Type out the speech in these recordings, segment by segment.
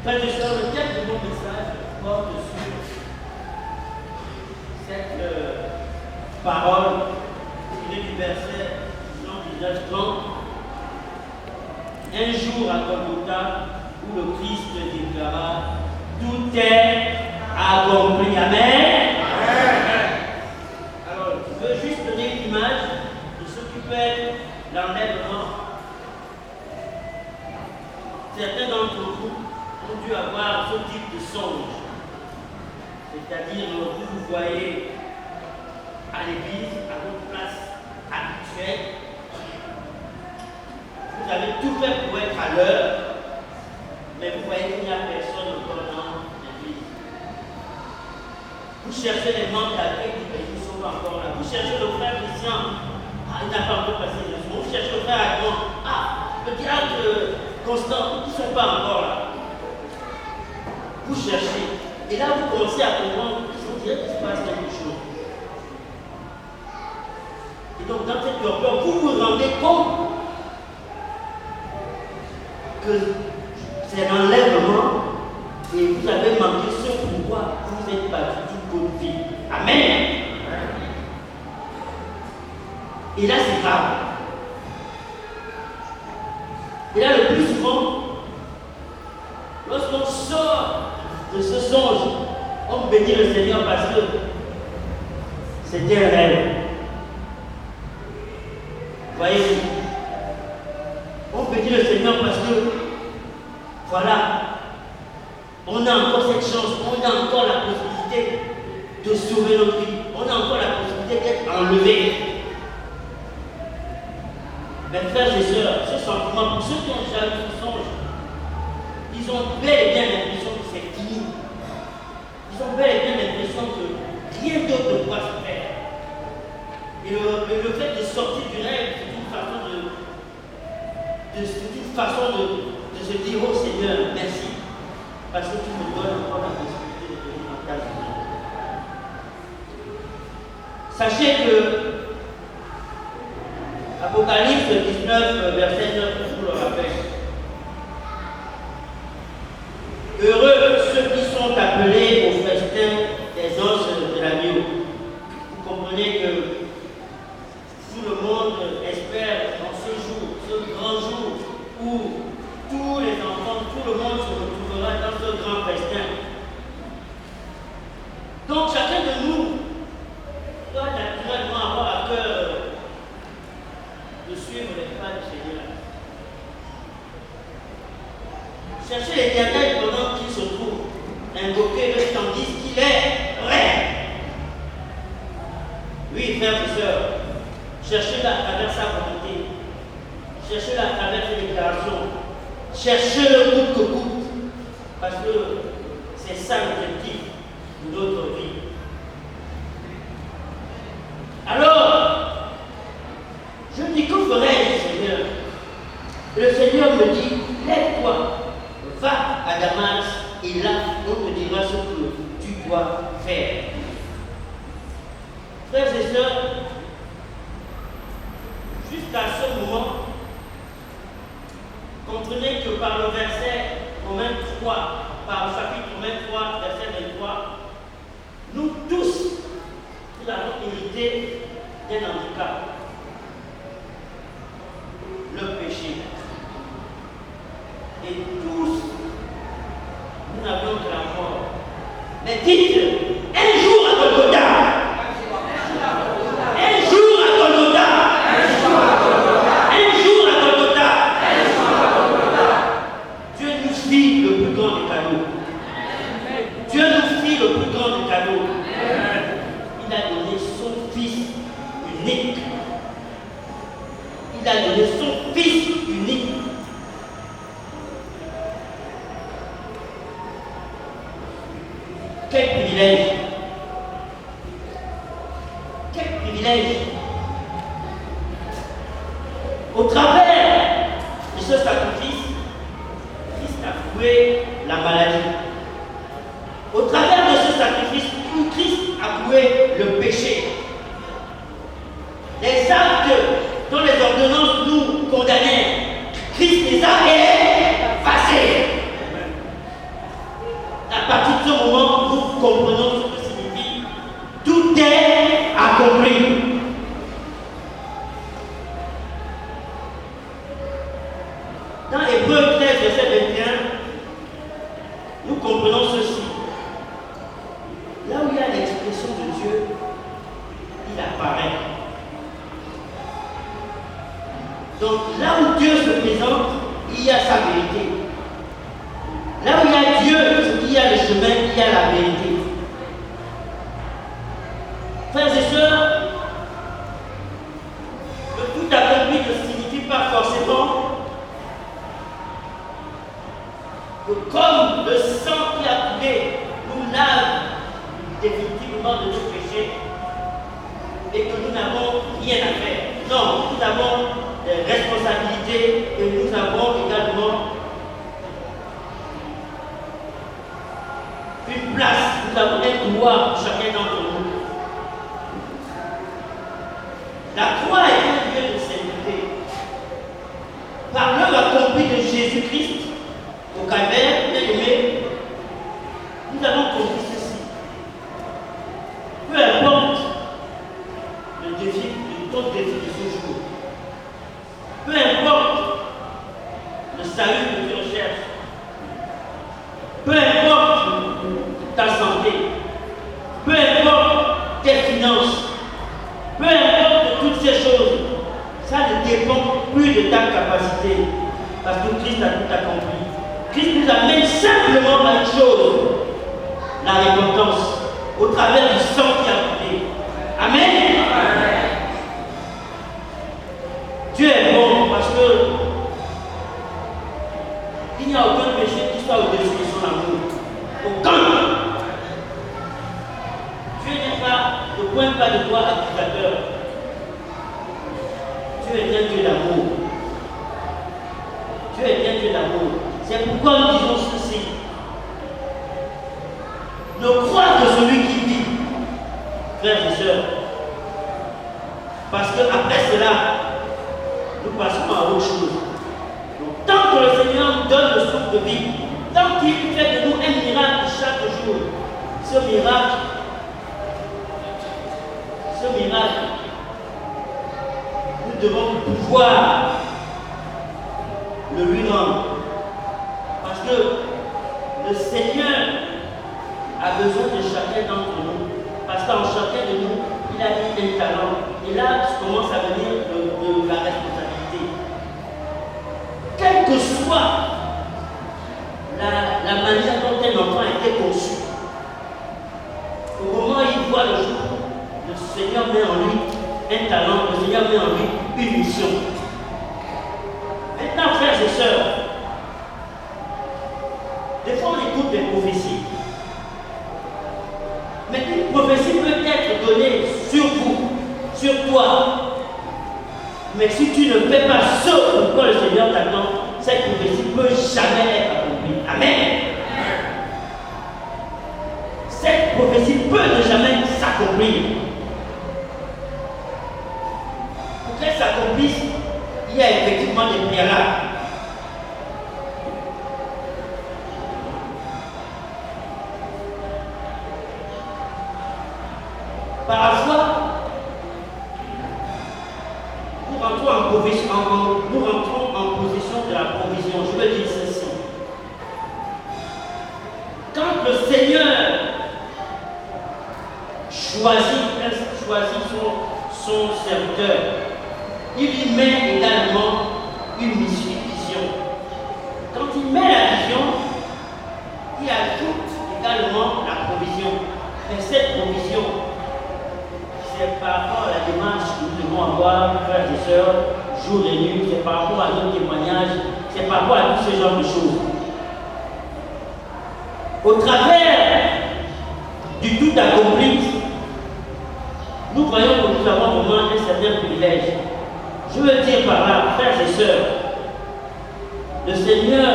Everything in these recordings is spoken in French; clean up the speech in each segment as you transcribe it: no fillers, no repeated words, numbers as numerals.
Frères et sœurs, le thème de mon message porte sur cette parole tirée du verset Jean 19:30. Un jour à Golgotha, où le Christ déclara: tout est accompli. Amen. Alors, je veux juste donner une image de ce qui peut être l'enlèvement. Certains d'entre vous ont dû avoir ce type de songe. C'est-à-dire, vous voyez à l'église, à votre place habituelle, vous avez tout fait pour être à l'heure, mais vous voyez qu'il n'y a personne encore dans l'église. Vous cherchez les membres d'accueil qui ne sont pas encore là. Vous cherchez le frère Christian, il n'a pas encore passé le jour. Vous cherchez le frère Agron, le diable Constant, ils ne sont pas encore là. Vous cherchez. Et là, vous commencez à comprendre qu'on dirait qu'il se passe quelque chose. Et donc, dans cette peur, vous vous rendez compte que c'est un enlèvement et vous avez manqué ce pourquoi vous êtes battu toute votre vie. Amen. Et là, c'est grave. Et là, le plus souvent, lorsqu'on sort de ce songe, on bénit le Seigneur parce que c'était un rêve. Voyez-vous, on bénit le Seigneur parce que, voilà, on a encore cette chance, on a encore la possibilité de sauver notre vie, on a encore la possibilité d'être enlevé. Mes frères et sœurs, ce sentiment, pour ceux qui ont déjà eu ce songe, ils ont bel et bien l'impression que c'est fini. Ils ont bel et bien l'impression que rien d'autre ne pourra se faire. Et le fait de sortir du rêve, c'est une façon de se dire: oh Seigneur, merci, parce que tu me donnes encore la possibilité de venir dans ta vie. Sachez que Apocalypse 19, verset 9, je vous le rappelle. Heureux ceux qui sont appelés au festin des noces de l'agneau. Vous comprenez que tout le monde espère en ce jour, ce grand jour, où tous les enfants, tout le monde se retrouvera dans ce grand festin. Donc chacun de nous doit naturellement avoir à cœur de suivre les pas du Seigneur. Cherchez l'Éternel pendant qu'il se trouve, invoquez-le tandis qu'il est vrai. Oui, frères et sœurs, cherchez-le à travers sa volonté, cherchez-le à travers ses déclarations, cherchez-le coûte que coûte, parce que c'est ça l'objectif de notre vie. Alors, je dis: que ferais-je, Seigneur? Le Seigneur me dit: lève-toi, va à Damas, et là, on te dira ce que tu dois faire. Frères et sœurs, jusqu'à ce moment, comprenez que par le verset Romains 3, par le chapitre 23, verset 23, nous tous, nous avons hérité d'un handicap. Le péché. Et tous, nous n'avons que la mort. Mais dites: un jour à Golgotha, un jour à Golgotha, un jour à Golgotha, Dieu nous fit le plus grand des cadeaux. Dieu nous fit le plus grand des cadeaux. Il a donné son Fils unique. Il a donné son Fils unique. Quel privilège! Quel privilège! Au travers de ce sacrifice, Christ a voué la maladie. Au travers de ce sacrifice, Christ a voué le péché. Les actes dont les ordonnances nous condamnaient, Christ les ça est passé. À partir de ce moment, nous comprenons ce que signifie tout est accompli. Dans Hébreux 13, verset 21, nous comprenons ceci. Là où il y a l'expression de Dieu, il apparaît. Donc là où Dieu se présente, il y a sa vérité. Là où il y a Dieu, il y a le chemin, il y a la vérité. Frères et sœurs, le tout accompli ne signifie pas forcément que comme le sang qui a coulé nous lave définitivement de nos péchés et que nous n'avons rien à faire. Non, nous avons des responsabilités et nous avons également une place, nous avons un droit chacun d'entre nous. La croix est un lieu de sainteté. Par l'œuvre accomplie de Jésus-Christ au calvaire, bien aimé, nous avons compris ceci. Peu importe le défi, ton défi de ce jour, peu importe le salut que tu recherches, peu importe ta santé, peu importe tes finances, peu importe toutes ces choses, ça ne dépend plus de ta capacité, parce que Christ a tout accompli. Christ nous amène simplement à une chose, la repentance, au travers du sang qui a coulé. Amen. Dieu est bon parce que il n'y a aucun péché qui soit au-dessus de son amour. Aucun. Dieu n'est pas, ne pointe pas de doigt accusateur. Dieu est un Dieu d'amour. Dieu est un Dieu d'amour. C'est pourquoi nous disons ceci. Ne crois que celui qui vit, frères et sœurs. Parce qu'après cela, nous passons à autre chose. Donc, tant que le Seigneur nous donne le souffle de vie, tant qu'il fait de nous un miracle chaque jour, ce miracle, nous devons pouvoir le lui rendre. Parce que le Seigneur a besoin de chacun d'entre nous. Parce qu'en chacun de nous, il a mis un talent. Et là, commence à venir de la responsabilité. Quelle que soit la manière dont un enfant a été conçu, au moment où il voit le jour, le Seigneur met en lui un talent, le Seigneur met en lui une mission. Maintenant, frères et sœurs, des fois on écoute des prophéties. Mais une prophétie peut être donnée sur vous, sur toi. Mais si tu ne fais pas ce pourquoi le Seigneur t'attend, cette prophétie ne peut jamais être accomplie. Amen. Cette prophétie peut ne jamais s'accomplir. Pour qu'elle s'accomplisse, il y a effectivement des préalables. Parfois, nous rentrons en position de la provision. Je veux dire ceci. Quand le Seigneur choisit son serviteur, il lui met également une vision. Quand il met la vision, il ajoute également la provision. Et cette provision, c'est par rapport à la démarche que nous devons avoir, frères et sœurs, jour et nuit, c'est par rapport à nos témoignages, c'est par rapport à tout ce genre de choses. Au travers du tout accompli, nous voyons que nous avons vraiment un certain privilège. Je veux dire par là, frères et sœurs, le Seigneur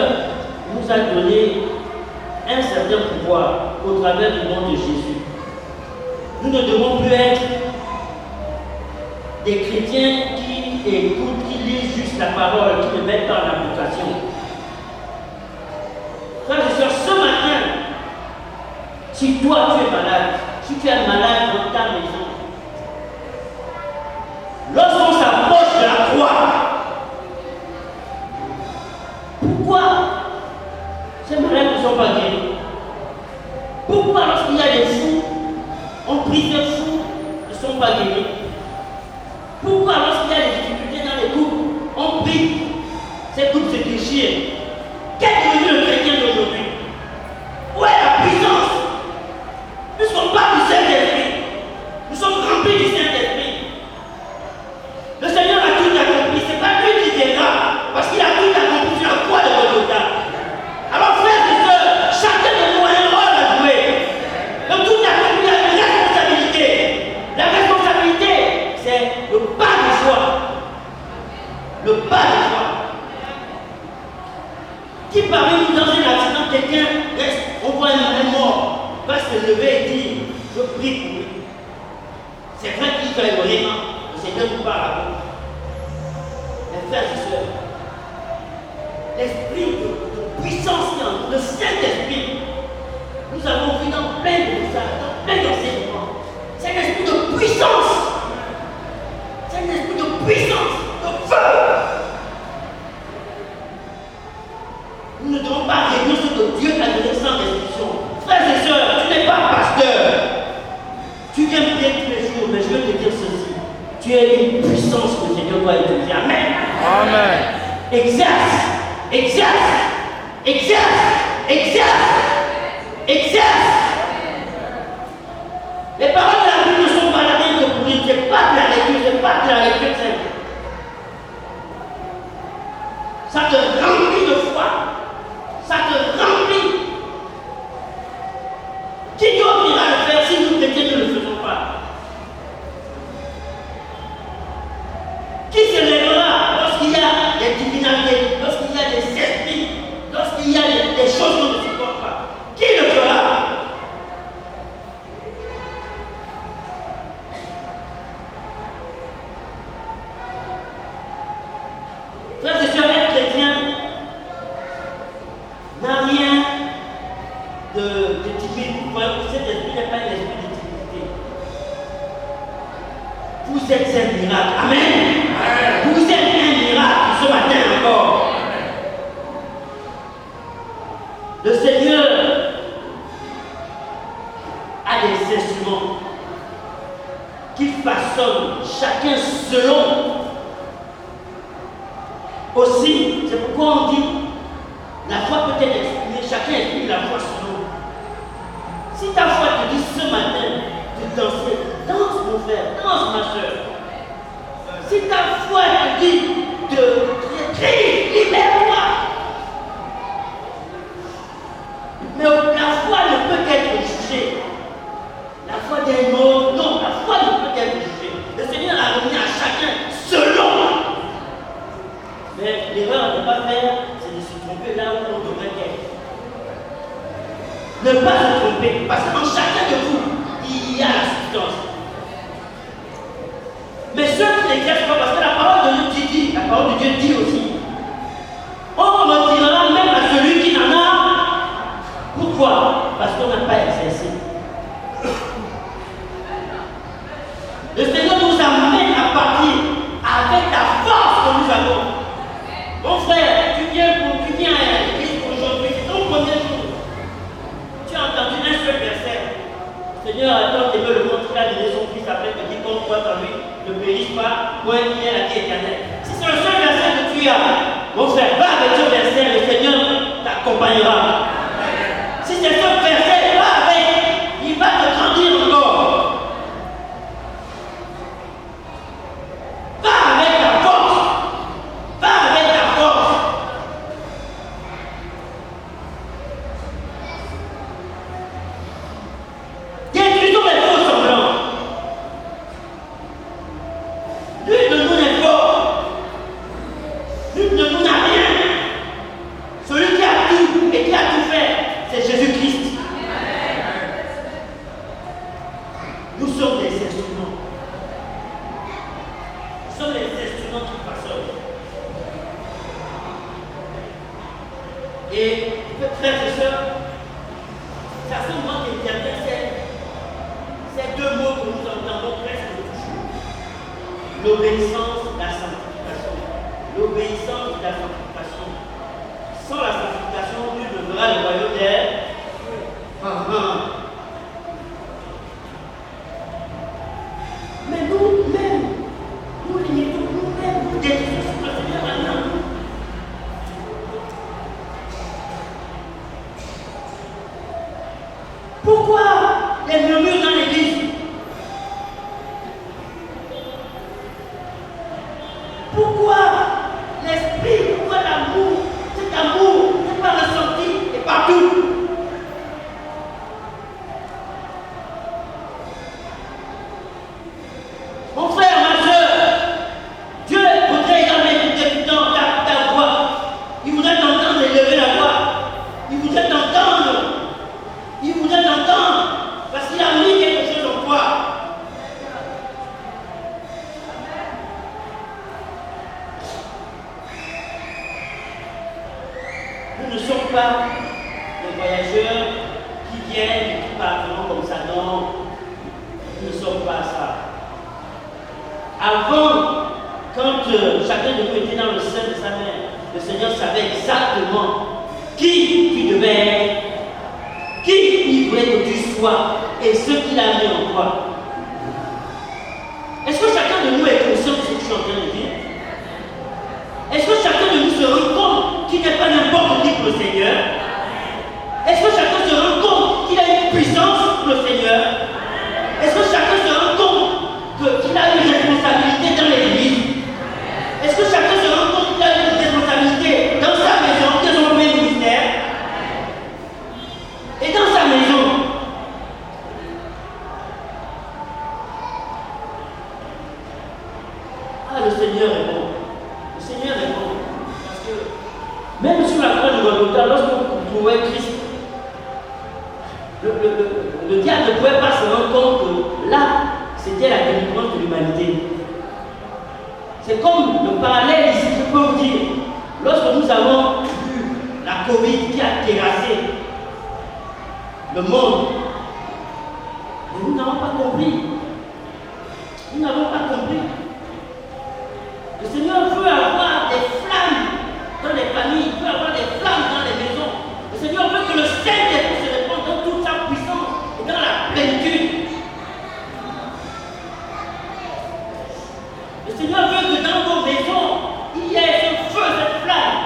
nous a donné un certain pouvoir au travers du nom de Jésus. Nous ne devons plus être des chrétiens qui écoutent, qui lisent juste la parole, qui ne mettent pas en application. Frères et sœurs, ce matin, si toi tu es malade, si tu es malade dans ta maison, lorsqu'on s'approche de la croix, pourquoi ces malades ne sont pas guéris? Pourquoi lorsqu'il y a des fous, on prie des fous, ne sont pas guéris? Pourquoi lorsqu'il y a des difficultés dans les couples, on prie, ces couples se déchirent? Qu'est devenu le chrétien d'aujourd'hui? Où est la puissance? Nous ne sommes pas du Saint-Esprit. Nous sommes remplis du Saint-Esprit. Le Seigneur a tout accompli. Ce n'est pas lui qui viendra, parce qu'il a tout accompli sur la croix de Golgotha. Alors frères et sœurs, chacun de nous a un rôle à jouer. Donc tout accompli a une responsabilité. La responsabilité, c'est le pas de foi. Le pas de foi. Qui parmi nous dans un accident, quelqu'un reste, on voit un mort, va se lever et dire, je prie pour lui. C'est vrai qu'il fait vraiment, le Seigneur nous parle à vous. Mes frères et sœurs, l'esprit de puissance qui est en nous, le Saint-Esprit, nous avons vu dans plein de messages, dans plein d'enseignements. C'est un esprit de puissance. C'est un esprit de puissance, de feu. Nous ne devons pas réduire ce que Dieu t'a donné sans restriction. Frères et sœurs, tu n'es pas pasteur. Tu viens prier tous les jours, mais je veux te dire ceci. Tu es une puissance que le Seigneur doit utiliser. Amen. Amen. Exerce, exerce, exerce, exerce, exerce. Les paroles de la Bible ne sont pas là rien que pour dire. Ce n'est pas de la lecture, ce n'est pas de la lecture simple. Ça te remplit de foi. Ça te remplit. Qui d'autre ira le faire si nous chrétiens ne le faisons pas? Qui se lèvera lorsqu'il y a des divinalités, lorsqu'il y a des esprits, lorsqu'il y a des choses qu'on ne supporte pas? Qui le fera? Frères et sœurs, être chrétien n'a rien de timide. Cet esprit n'est pas un esprit de timidité. Vous êtes un miracle. Amen. Vous êtes un miracle ce matin encore. Le Seigneur a des instruments qu'il façonne chacun selon. Aussi, c'est pourquoi on dit la foi peut être exprimée, chacun exprime la foi selon. Si ta foi te dit ce matin de danser, danse mon frère, danse ma soeur. Si ta foi te dit de crier, libère-moi. Mais la foi ne peut être jugée. La foi d'un autre, non, la foi ne peut être jugée. Le Seigneur a remis à chacun selon. Mais l'erreur à ne pas faire, c'est de se tromper là où on devrait être. Ne pas se tromper, parce que dans chacun de vous, il y a la substance. Mais ceux qui n'exercent pas, parce que la parole de Dieu dit, la parole de Dieu dit aussi, on retirera même à celui qui n'en a. Pourquoi? Parce qu'on n'a pas exercé. Le Seigneur nous amène à partir avec la force que nous avons. Mon frère, tu viens à l'église aujourd'hui, c'est ton premier jour. Tu as entendu un seul verset. Le Seigneur a tant aimé le monde qu'il a donné son fils afin que quiconque croit en lui ne périsse pas, point qu'il ait la vie éternelle. Si c'est le seul verset que tu as, mon frère, va avec ce verset, le Seigneur t'accompagnera. Si c'est ce verset, va avec, il va te grandir encore. Va avec la force. Va avec la force. Détruisons les faux semblants. L'une de nous n'est fort. L'une de nous n'a rien. Celui qui a tout et qui a tout fait, c'est Jésus-Christ. Et frères et sœurs, certainement qu'il y a bien ces deux mots que nous entendons presque toujours. L'obéissance, la sanctification. L'obéissance, la sanctification. Sans la sanctification, nul ne verra le royaume des. Mais nous-mêmes, nous limitons nous-mêmes, nous détruisons le Seigneur maintenant. Pourquoi les murmures dans l'église? Pourquoi l'esprit, pourquoi l'amour, cet amour n'est pas ressenti et partout? Mon frère, ma soeur, Dieu voudrait également écouter ta voix. Il voudrait t'entendre élever la voix. Il voudrait t'entendre. Il voudrait t'entendre parce qu'il a mis quelque chose en toi. Nous ne sommes pas des voyageurs qui viennent et qui partent comme ça, non. Nous ne sommes pas ça. Avant, quand chacun de nous était dans le sein de sa mère, le Seigneur savait exactement qui tu devais être, qui il voulait que tu sois et ce qu'il a mis en toi. Est-ce que chacun de nous est conscient de ce que je suis en train de dire? Est-ce que chacun de nous se rend compte qu'il n'est pas n'importe qui pour le Seigneur? Est-ce que chacun se rend compte qu'il a une puissance pour le Seigneur? Est-ce que chacun se rend compte qu'il a une responsabilité dans l'église? Est-ce que chacun se rend compte qu'il a une responsabilité dans sa maison, dans son ministère et dans sa maison? Ah, le Seigneur est bon. Le Seigneur est bon. Parce que même sur la croix du Golgotha, lorsqu'on trouvait Christ, le diable ne pouvait pas se rendre compte que là, c'était la délivrance de l'humanité. C'est comme le parallèle ici, je peux vous dire. Lorsque nous avons vu la Covid qui a terrassé le monde, mais nous n'avons pas compris. Nous n'avons pas compris. Le Seigneur veut avoir des flammes dans les familles, il veut avoir des flammes dans les maisons. Le Seigneur veut que le Saint-Esprit se répande dans toute sa puissance et dans la plénitude. Le Seigneur veut que dans vos maisons, il y ait ce feu, cette flamme.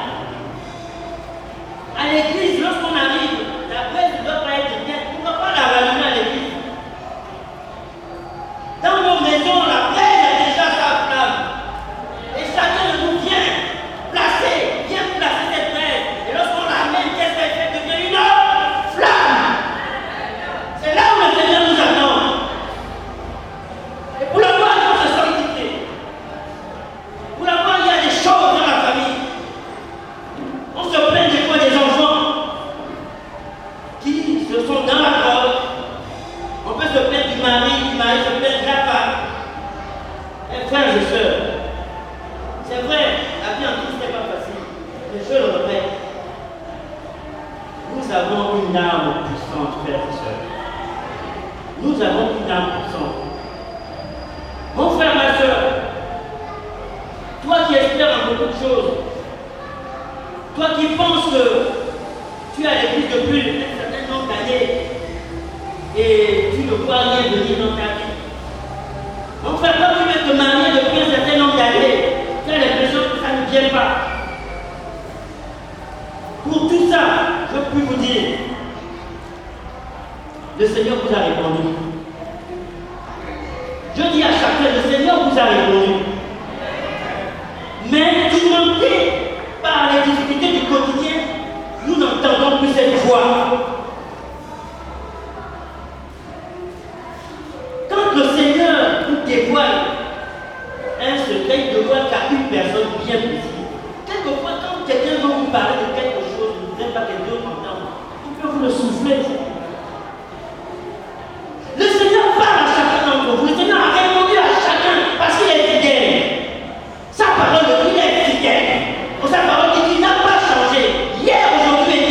À l'église, lorsqu'on arrive, la braise ne doit pas être bien. On ne va pas la rallumer à l'église. Dans nos maisons, la braise a déjà sa flamme. Et chacun de nous vient placer cette braise. Et lorsqu'on l'amène, qu'est-ce qu'elle fait? Devient une flamme. C'est là où le Seigneur nous attend. Et pour la voir, il faut se sanctifier. Pour la voir, il y a des choses dans la famille. On se plaint des fois des enfants qui se sont dans la drogue. On peut se plaindre du mari se plaint de la femme. Et frères et sœurs, c'est vrai, la vie en Christ n'est pas facile. Mais je le répète, nous avons une âme puissante, frères et sœurs. Nous avons une âme puissante. Mon frère, ma soeur, toi qui espères en beaucoup de choses, toi qui penses que tu es à l'église depuis un certain nombre d'années et tu ne vois rien venir dans ta vie. Mon frère, toi qui veux te marier depuis un certain nombre d'années, tu as l'impression que ça ne vient pas. Pour tout ça, je peux vous dire, le Seigneur vous a répondu. Je dis à chacun, le Seigneur vous a répondu. Mais tourmenté par les difficultés du quotidien, nous n'entendons plus cette voix. Quand le Seigneur nous dévoile un secret, il dévoile qu'à une personne bien précise. Quelquefois, quand quelqu'un veut vous parler de quelque chose, vous n'êtes pas quelqu'un entendre, il peut vous le souffler. Le Seigneur parle à chacun d'entre vous. Le Seigneur a répondu à chacun parce qu'il est fidèle. Sa parole dit qu'il est fidèle. Sa parole dit qu'il n'a pas changé. Hier, aujourd'hui et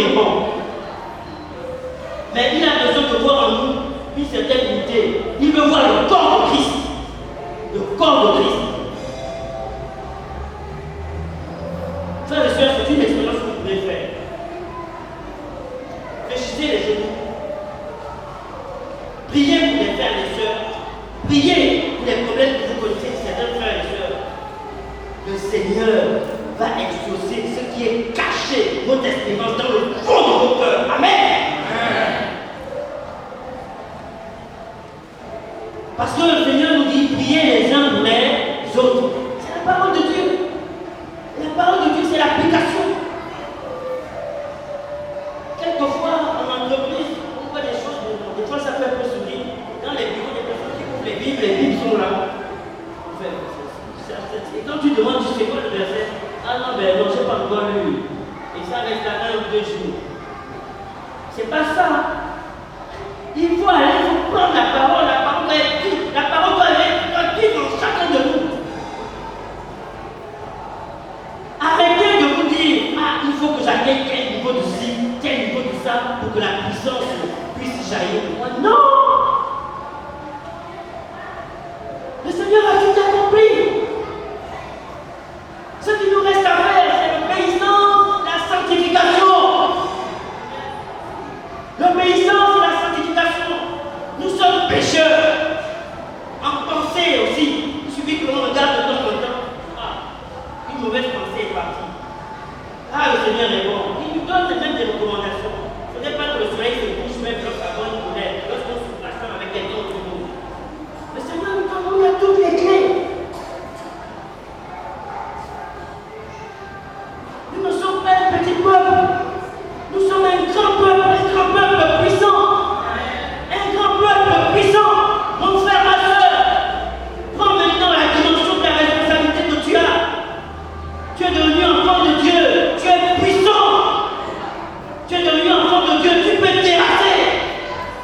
répond. Mais il a besoin de voir en nous une certaine unité. Il veut voir le corps de Christ. Le corps de Christ. Frères et sœurs, c'est une expérience que vous pouvez faire. Fléchissez les genoux. Priez pour les frères et les sœurs. Priez pour les problèmes que vous connaissez de certains frères et sœurs. Le Seigneur va exaucer ce qui est caché, votre espérance dans le fond de vos cœurs. Amen. Parce que le Seigneur nous dit, priez les uns pour les autres. C'est la parole de Dieu. La parole de Dieu, c'est l'application. Quelquefois, en entreprise, on voit des choses, des fois ça fait un peu sourire. Dans les bureaux, des personnes qui ouvrent les Bibles sont là. Et quand tu demandes, tu sais quoi le verset? Ah non, ben non, je n'ai pas encore lu. Et ça reste à 1 ou 2 jours. C'est pas ça. Il faut aller, il faut prendre la parole doit être vivre. La parole doit vivre en chacun de nous. Arrêtez de vous dire, ah, il faut que j'atteigne tel niveau de ci, tel niveau de ça, pour que la puissance puisse jaillir de moi. Non! Le Seigneur a tout accompli. Ce qui nous reste à faire, c'est l'obéissance, la sanctification. L'obéissance et la sanctification. Nous sommes pécheurs. En pensée aussi. Il suffit que l'on regarde de temps en temps. Ah, une mauvaise pensée est partie. Ah, le Seigneur est bon. Il nous donne même des recommandations. Ce n'est pas que le soleil se couche même lorsqu'on bonne colère, lorsqu'on se rassemble avec quelqu'un autour de nous. Le Seigneur nous donne, il a toutes les clés. Nous ne sommes pas un petit peuple. Nous sommes un grand peuple puissant. Un grand peuple puissant. Mon frère, ma soeur, prends maintenant la dimension de la responsabilité que tu as. Tu es devenu enfant de Dieu. Tu es puissant. Tu es devenu enfant de Dieu. Tu peux terrasser.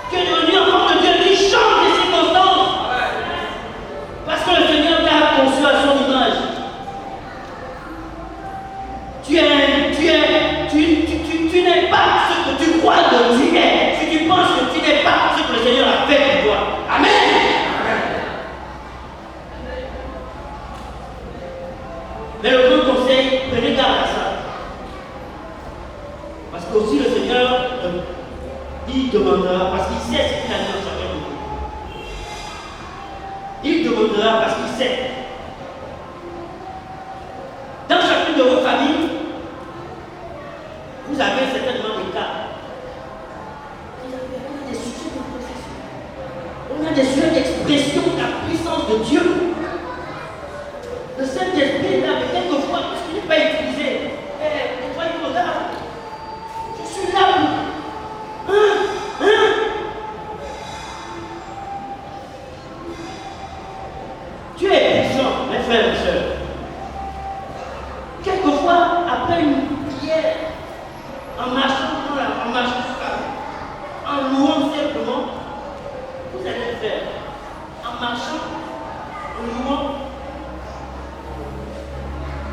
Tu es devenu enfant de Dieu. Tu changes les circonstances. Parce que le Seigneur t'a conçu à son image. Tu n'es pas ce que tu crois que tu es. Si tu penses que tu n'es pas ce que le Seigneur a fait pour toi. Amen. Mais le bon conseil, prenez garde à ça. Parce que aussi le Seigneur, il demandera, parce qu'il sait ce qu'il a dans chacun de vous. Il demandera parce qu'il sait. Dans chacune de vos familles, vous avez certainement des cas. On a des sujets de procession. On a des sujets d'expression de la puissance de Dieu. Le Saint-Esprit est là, mais quelquefois, parce qu'il n'est pas utilisé. Des fois, il regarde. Je suis là pour. Dieu est puissant, mes frères et sœurs. Quelquefois, après une prière, en marchant, en louant simplement, vous allez le faire. En marchant, en louant,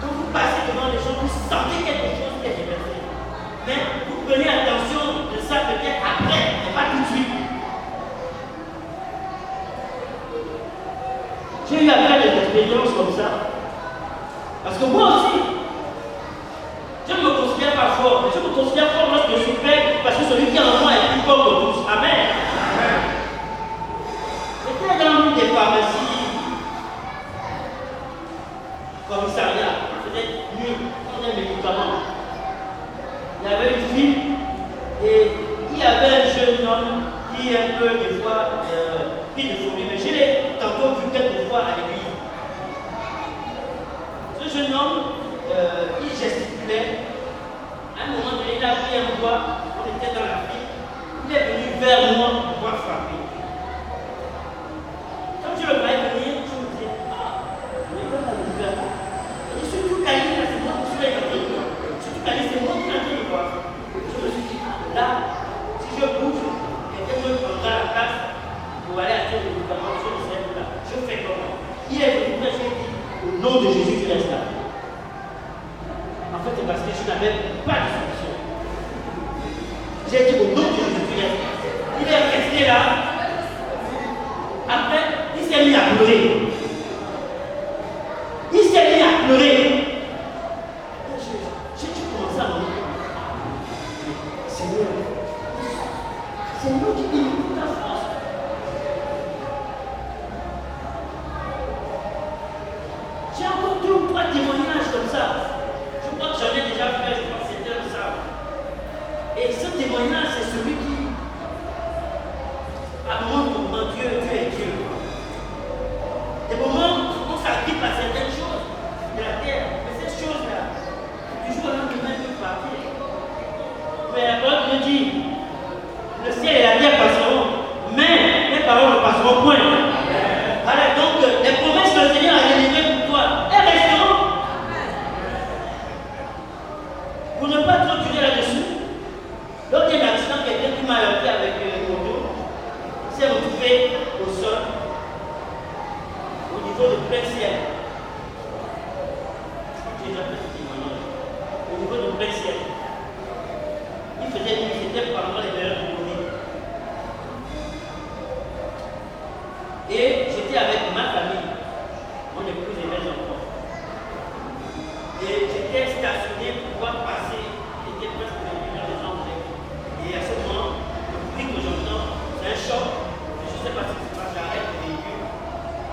quand vous passez devant les gens, vous sentez quelque chose qui est déversé. Mais vous prenez attention de ça peut-être après, mais pas tout de suite. J'ai eu à faire des expériences comme ça. Parce que moi aussi, je ne me considère pas fort, mais je me considère fort lorsque je suis faible, parce que celui qui est en moi est plus fort que tous. Amen. J'étais dans une des pharmacies, commissariat, peut-être nuit, on a des médicaments. Il y avait une fille, et il y avait un jeune homme qui est un peu, des fois, qui de folie, mais je l'ai tantôt vu quelques fois à l'église. Ce jeune homme, il gesticulait. À un moment donné, il a pris un doigt, on était dans la file. Il est venu vers moi pour pouvoir frapper. Quand je le voyais venir, je me disais, ah, je n'ai pas le faire. Je suis tout calé, là, c'est moi qui suis là, je suis tout calé, c'est moi qui suis en train de voir. Je me suis dit, là, si je bouge, quelqu'un me prendra la place pour aller acheter le médicament, je ne sais pas là. Je fais comment? Il est venu, je lui ai dit, au nom de Jésus, tu restes là. En fait, c'est parce que je n'avais pas de solution. J'ai dit au nom de Jésus. Il est resté là. Après, il s'est mis à pleurer. Il s'est mis à pleurer. J'ai commencé à me dire, Seigneur, c'est nous qui vivons toute ta force. J'ai encore 2 ou 3 témoignages comme ça. Je crois que j'en ai déjà fait, je crois que c'était ça. Et ce témoignage, c'est celui qui, à un moment, Dieu est Dieu. Des moments où on s'agrippe à certaines choses de la terre, mais ces choses-là, du jour au lendemain, peuvent partir. Mais la parole me dit, le ciel et la terre passeront, mais les paroles ne passeront point. Voilà, donc les promesses que le Seigneur a délivrées pour toi, elles resteront. Pour ne pas trop durer là-dessus, lors d'un accident, quelqu'un qui m'a heurté avec une moto s'est retrouvé au sol, au niveau de plein ciel. J'ai déjà fait ce témoignage. Au niveau de plein ciel. Il faisait nuit, c'était probablement les meilleurs de journée. Et j'étais avec ma famille, mon épouse et mes enfants. Et j'étais stationné pour pouvoir passer. J'étais presque venu dans les entrées. Et à ce moment, le bruit que j'entends, c'est un choc. Je ne sais pas ce qui se passe, j'arrête le véhicule.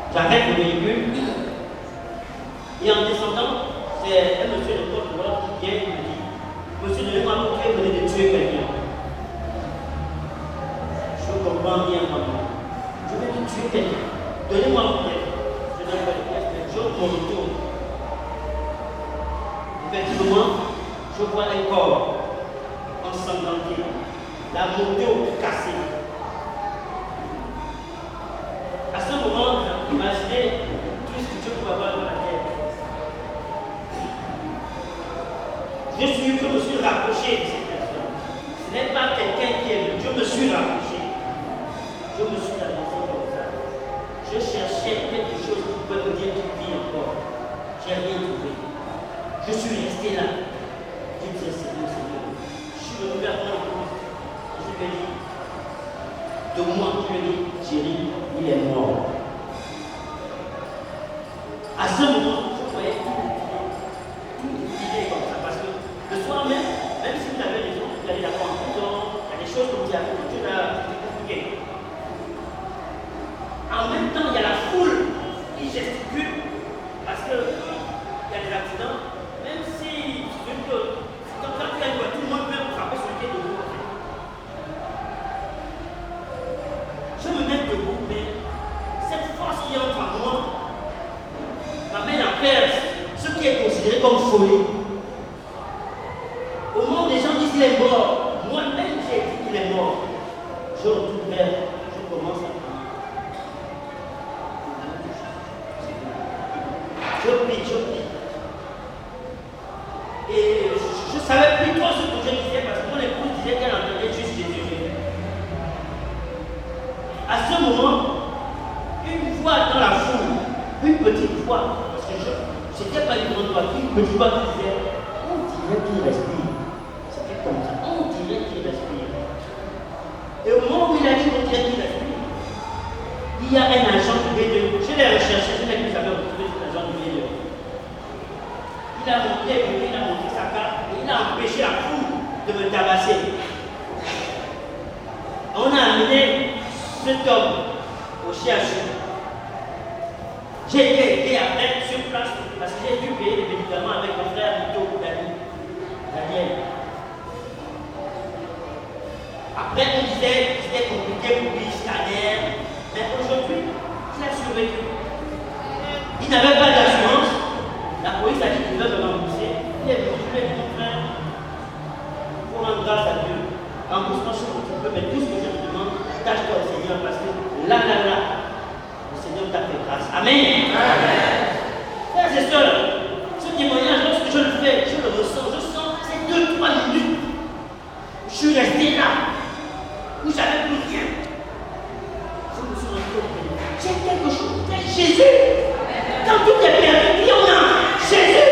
J'arrête le véhicule. Et en descendant, c'est un monsieur de porte de l'ordre qui vient et me dit, monsieur, donnez-moi un coup, vous venez de tuer quelqu'un. Je comprends bien maintenant. Je vais te tuer quelqu'un. Donnez-moi un pièce. Je donne pas de pièce, mais je me retourne. Effectivement, je vois un corps ensanglanté, la moto cassée. À ce moment, imaginez tout ce que Dieu peut avoir dans la terre. Je me suis rapproché de cette personne. Ce n'est pas quelqu'un qui est venu. Je me suis rapproché. Je me suis avancé comme ça. Je cherchais quelque chose qui peut me dire qu'il vit encore. Je n'ai rien trouvé. Je suis resté là. Je disais, Seigneur, Seigneur. Je suis venu vers mon épouse. Je lui ai dit, de moi, je lui ai dit, Thierry, il est mort. À ce moment, je voyais tout défilé comme ça. Parce que le soir même si vous avez raison, vous allez l'avoir en prison, il y a des choses comme ça, Dieu l'a compliqué. En même temps, il y a la foule qui gesticule, parce qu'il y a des accidents, même si quand tu es tout le monde peut frapper sur le pied de vous. Je me mets debout, mais cette force qui entre en moi m'amène à faire ce qui est considéré comme folie. Au moment où les gens disent qu'il est mort, moi-même j'ai dit qu'il est mort. Je retourne vers, je commence à prier. Je prie. Et je ne savais plus trop ce que je disais parce que mon épouse disait qu'elle entendait juste Jésus. À ce moment, une voix dans la foule, une petite voix, parce que je n'étais pas une grande voix, une petite voix qui disait, on dirait qu'il respire. C'était comme ça, on dirait qu'il respire. Et au moment où il a dit on dirait qu'il respire, il y a un agent du B2. Je l'ai recherché, je n'ai plus jamais retrouvé cet agent du B2. Il a monté sa carte et il a empêché la foule de me tabasser. On a amené cet homme au CHU. J'ai été aidé après sur place parce que j'ai dû payer les médicaments avec mon frère Vito Daniel. Après, on disait que c'était compliqué pour lui, scanner. Mais aujourd'hui, il a survécu. Il n'avait pas d'assurance. La police a dit qu'il devait me rembourser. Il est venu, je lui ai dit, mon frère, il faut rendre grâce à Dieu. Remboursement sur un petit peu, mais tout ce que je te demande, tâche-toi au Seigneur parce que là, le Seigneur t'a fait grâce. Amen. Frères et sœurs, ce témoignage, lorsque je le fais, je le ressens. Je sens ces 2-3 minutes. Je suis resté là, où j'avais plus rien. Je me suis rendu compte que j'ai quelque chose, c'est Jésus. Quand tout est perdu, il y en a Jésus.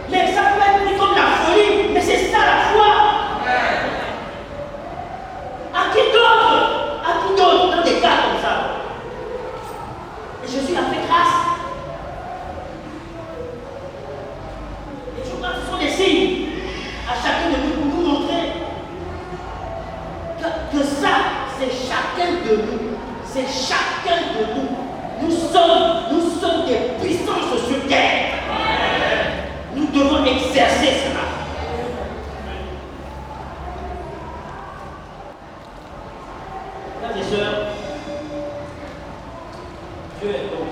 Mais ça peut être pris comme la folie, mais c'est ça la foi. casser cela. Frères et sœurs, Dieu est bon.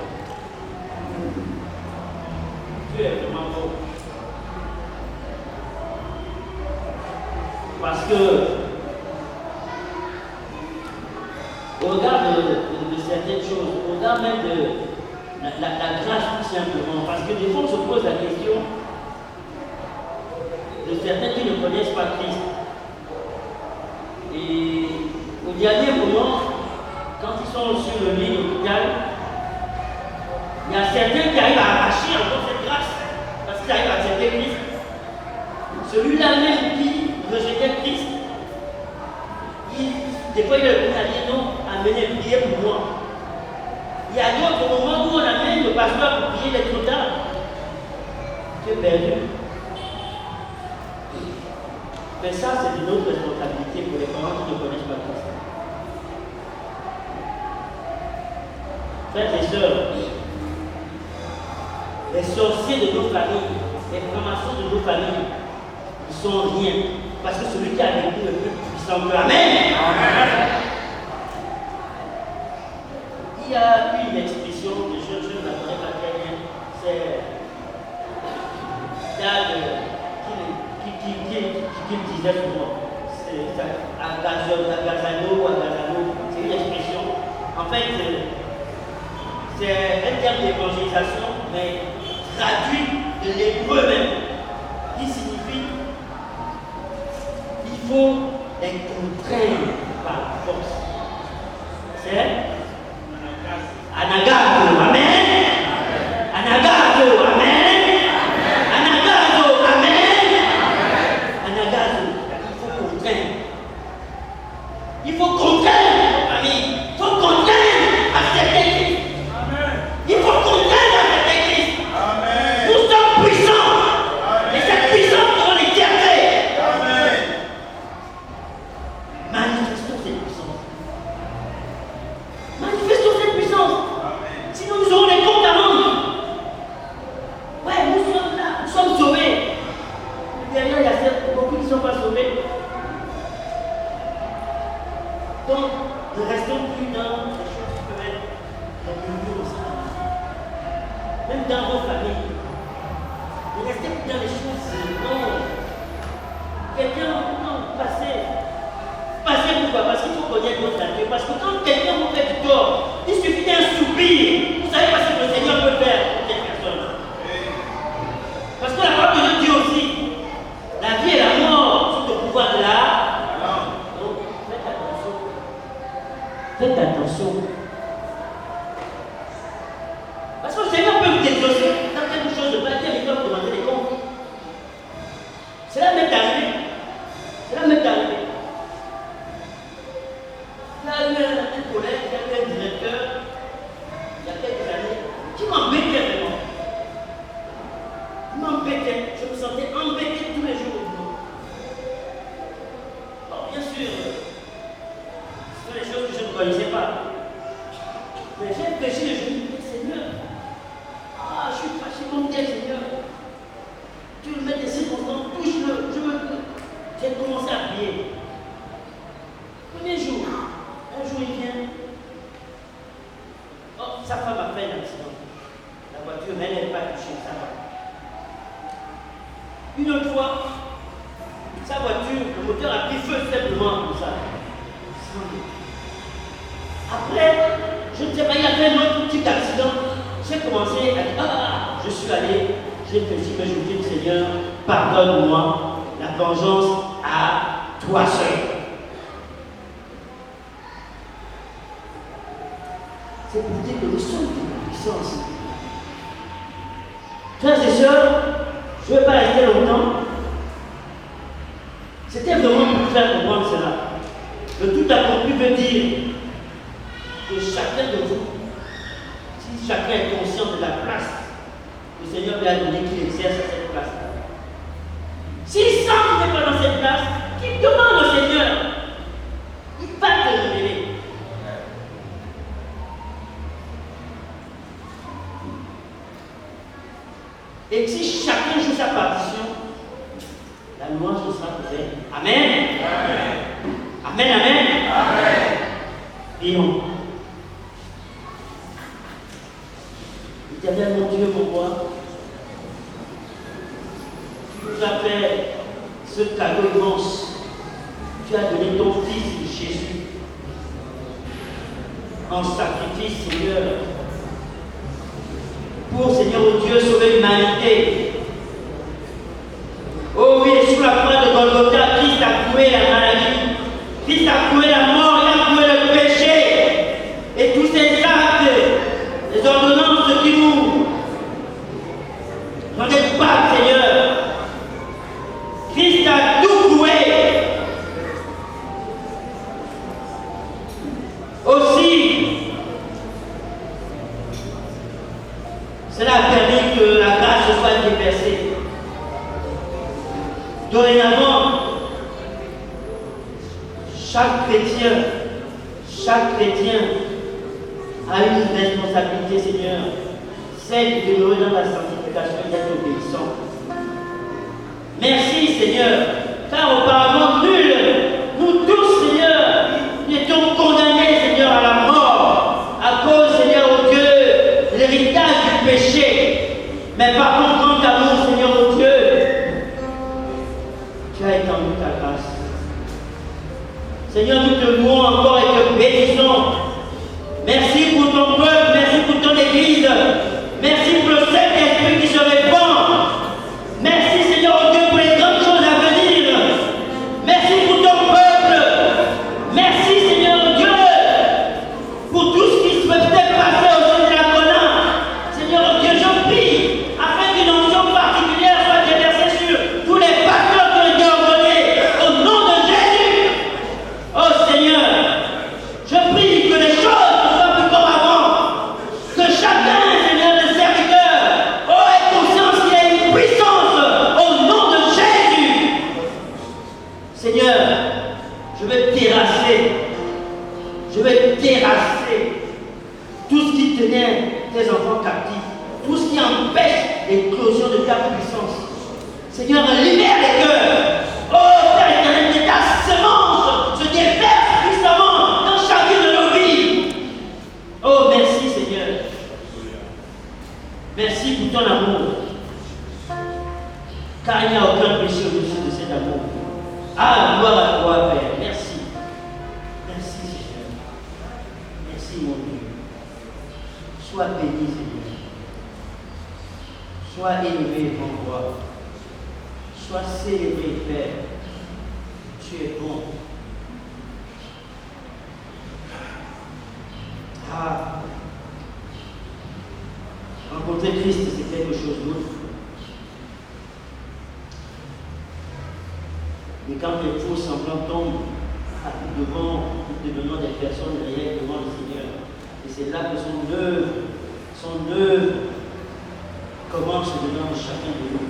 Dieu est vraiment bon. Parce que, au regard de certaines choses, au regard même de la grâce tout simplement, parce que des fois on se pose la question de certains qui ne connaissent pas Christ. Et au dernier moment, quand ils sont sur le lit d'hôpital, il y a certains qui arrivent à arracher encore cette grâce, parce qu'ils arrivent à accepter Christ. Celui-là même qui rejetait Christ, des fois il a dit non, amenez, priez pour moi. Il y a d'autres moments où on amène le pasteur pour prier les trop tard. Tu es perdu. Mais ça, c'est une autre responsabilité pour les parents qui ne connaissent pas Christ. Frères et sœurs, les sorciers de nos familles, les formations de nos familles, ils sont rien. Parce que celui qui a vécu le plus puissant que Amen. Il y a une expression que je ne la connais pas très bien. C'est qui me disait souvent. C'est Agazano, c'est une expression. En fait, c'est un terme d'évangélisation, mais traduit de l'hébreu même, qui signifie il faut les contraindre par force. C'est Anagato, Amen. Anagato, Amen. Anagato, Amen. Anagato, il faut contraindre nos familles. Il faut contraindre à accepter Christ. Il faut contraindre à accepter Christ. Nous sommes puissants. Et cette puissance doit l'éternité. Manifestons cette puissance. Manifestons cette puissance. Sinon nous aurons des comptes à rendre. Ouais, nous sommes là, nous sommes sauvés. Derrière, il y a beaucoup qui ne sont pas sauvés. Donc, ne restons plus dans les choses qui peuvent être les murmures aussi. Même dans vos familles. Ne restez plus dans les choses. Non. Quelqu'un, non, passez. Passez pourquoi? Parce qu'il faut connaître notre Dieu. Parce que quand quelqu'un vous fait du tort, il suffit d'un soupir. Vous savez pas ce que le Seigneur peut faire pour cette personne. Parce que la parole de Dieu dit aussi, la vie et la mort sont au pouvoir de la. Donc, faites attention. Faites attention. Parce que le Seigneur peut vous exaucer dans quelque chose de pas dire, il peut vous demander des comptes. Cela m'est arrivé. Cela m'est arrivé. Il y a eu un collègue, il y a eu un directeur, il y a quelques années, qui m'embêtait vraiment. Il m'embêtait. Je me sentais embêté tous les jours au boulot. Alors, bien sûr, ce sont des choses que je ne connaissais pas. Mais j'ai péché et je me dis, Seigneur, je suis fâché contre Dieu, Seigneur. Tu me mets des circonstances, touche-le, j'ai commencé à prier. Premier jour, un jour il vient. Oh, sa femme a fait un accident. La voiture, mais elle n'est pas touchée, ça va. Une autre fois, sa voiture, le moteur a pris feu simplement comme ça. Après, je ne sais pas, il a fait un autre petit accident. J'ai commencé à dire, je suis allé, j'ai péché, mais je dis, Seigneur, pardonne-moi, la vengeance à toi seul. C'est pour dire que nous sommes d'une puissance. Frères et sœurs, je ne vais pas rester longtemps. C'était vraiment pour faire comprendre cela. Le tout accompli veut dire que chacun de vous, si chacun est conscient de la place que le Seigneur lui a donné qu'il exerce à cette place. S'il sent qu'il n'est pas dans cette place, qu'il demande au Seigneur, il va te révéler. Et si chacun joue sa partition, louange sera faite. Amen. Amen, amen. Prions. Éternel, mon Dieu, mon roi, tu nous as fait ce cadeau immense. Tu as donné ton Fils Jésus en sacrifice, Seigneur, pour, Seigneur, oh Dieu, sauver l'humanité. Oh oui, et sous la croix de Golgotha, Christ a cloué la maladie, Christ a cloué la mort, il a cloué le péché. Et tous ces actes, les ordonnances qui nous rendent pas, Seigneur. Christ a tout cloué. Aussi, cela a permis que la grâce soit déversée. Dorénavant, chaque chrétien a une responsabilité, Seigneur, celle de demeurer dans la sanctification et d'être obéissant. Merci, Seigneur, car auparavant, nul, nous tous, Seigneur, étions condamnés, Seigneur, à la mort, à cause, Seigneur, oh Dieu, de l'héritage du péché. Mais par ton grand amour, Seigneur, oh Dieu, tu as étendu ta grâce. Seigneur, nous te louons encore et te bénissons. Merci pour ton peuple, merci pour ton Église. Merci pour le Saint-Esprit qui se répand. Merci, Seigneur, oh Dieu, pour les grandes choses à venir. Merci pour ton peuple. Merci, Seigneur, oh Dieu, pour tout ce qui se peut peut-être passer au sein de la colonne. Seigneur, oh Dieu, je prie afin qu'une onction particulière soit déversée sur tous les pasteurs qui ont été ordonnés au nom de Jésus. Oh Seigneur, je prie que les choses ne soient plus comme avant, que chacun, Seigneur, des serviteurs, ait conscience qu'il y a une puissance au nom de Jésus. Seigneur, je vais terrasser tout ce qui tenait tes enfants captifs, tout ce qui empêche l'éclosion de ta puissance. Seigneur, libère les cœurs. Oh Père éternel, que ta semence se déverse puissamment dans chacune de nos vies. Oh, merci Seigneur. Merci pour ton amour. Car il n'y a aucun péché au-dessus de cet amour. Ah, gloire à toi, Père. Merci. Merci Seigneur. Merci mon Dieu. Sois béni, Seigneur. Sois élevé, mon roi. Sois célébré, Père. Tu es bon. Ah, rencontrer Christ, c'est quelque chose d'autre. Mais quand les faux semblants tombent devant des personnes réelles devant le Seigneur, et c'est là que son œuvre commence devant chacun de nous.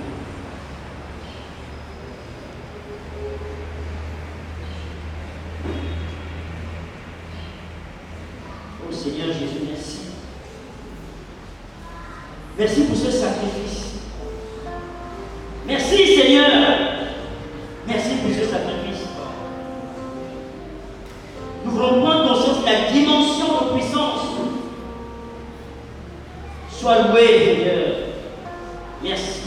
Oh Seigneur Jésus, merci. Merci pour ce sacrifice. Merci Seigneur. Merci pour ce sacrifice. Nous voulons prendre conscience de la dimension de puissance. Sois loué, Seigneur. Merci, Seigneur.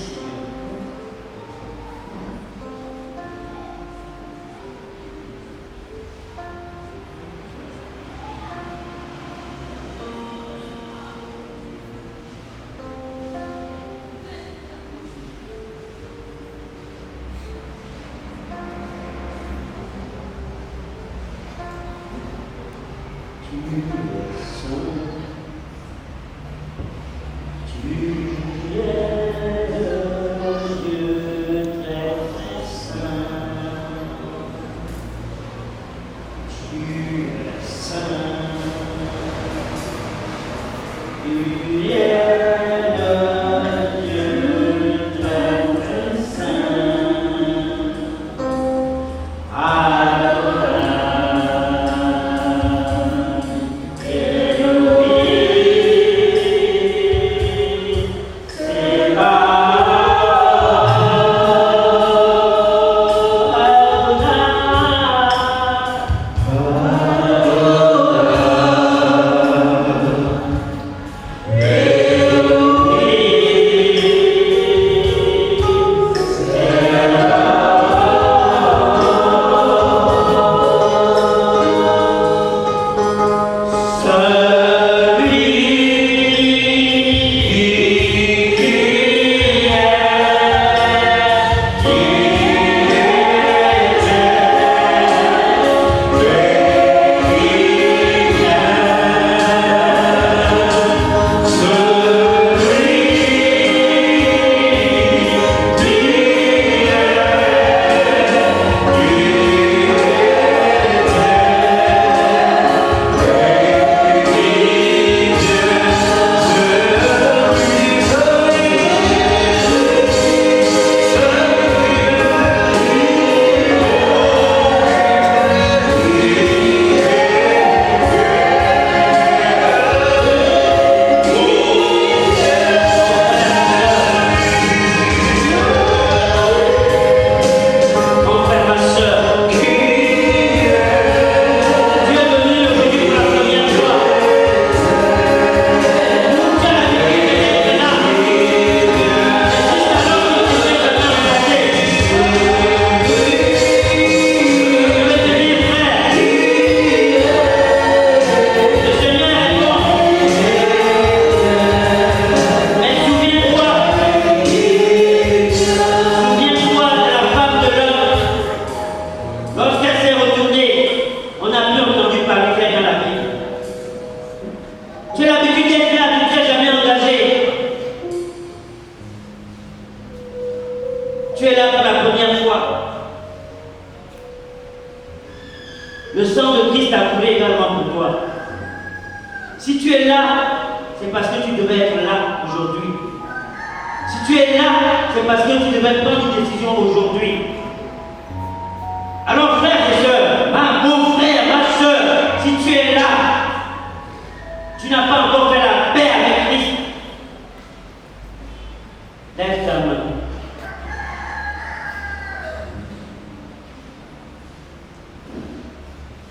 Hallelujah. Christ a coulé également pour toi. Si tu es là, c'est parce que tu devais être là aujourd'hui. Si tu es là, c'est parce que tu devais prendre une décision aujourd'hui. Alors frères et sœurs, ma beau frère, ma sœur, si tu es là, tu n'as pas encore fait la paix avec Christ, lève ta main.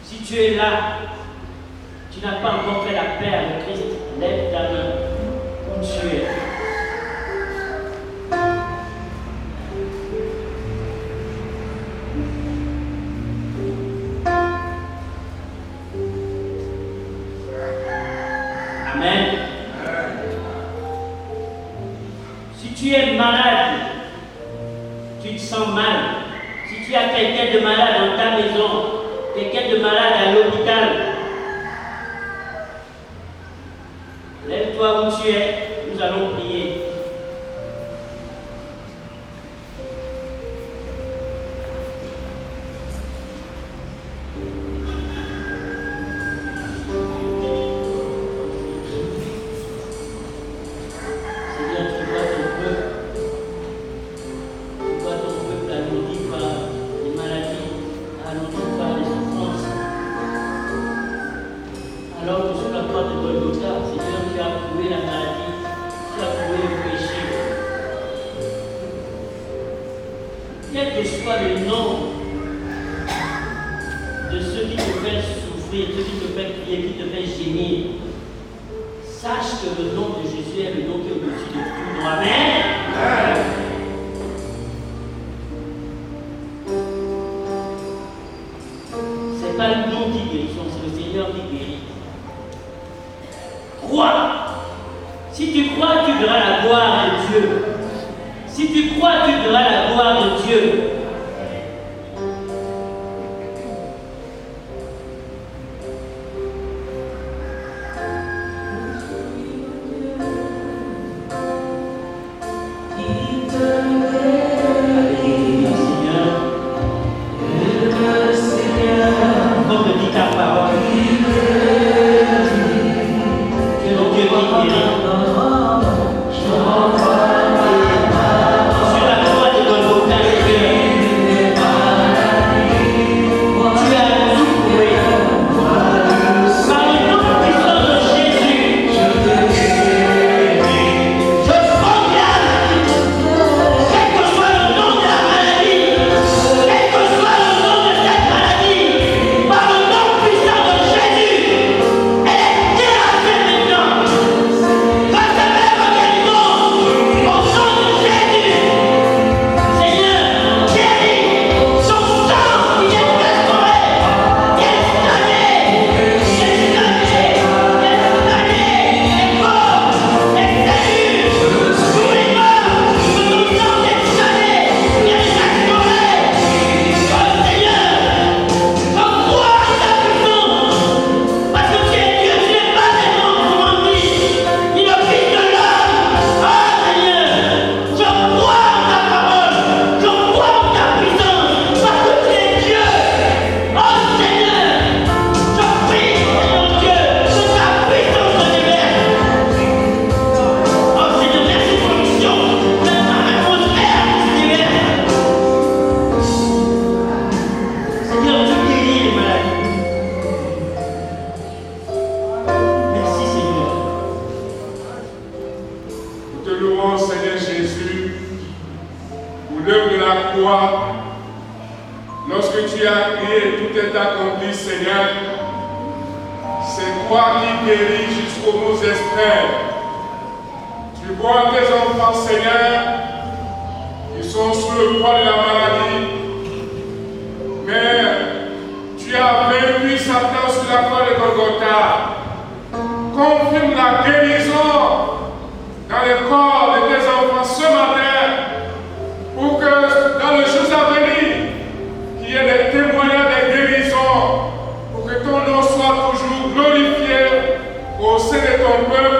Si tu es là, tu n'as pas encore fait la paix avec Christ, lève ta main où tu es. Amen. Si tu es malade, tu te sens mal. Si tu as quelqu'un de malade dans ta maison, quelqu'un de malade à l'hôpital, lève-toi où tu es, nous allons prier. Quel que soit le nom de ceux qui te fait souffrir, ceux qui te fait crier, qui te fait gémir, sache que le nom de Jésus est le nom qui est au-dessus de tout nom. Amen. Ce n'est pas le nom qui guérit, c'est le Seigneur qui guérit. Crois. Si tu crois, tu verras la gloire de Dieu. Si tu crois, tu verras la gloire de Dieu. Au sein de ton peuple,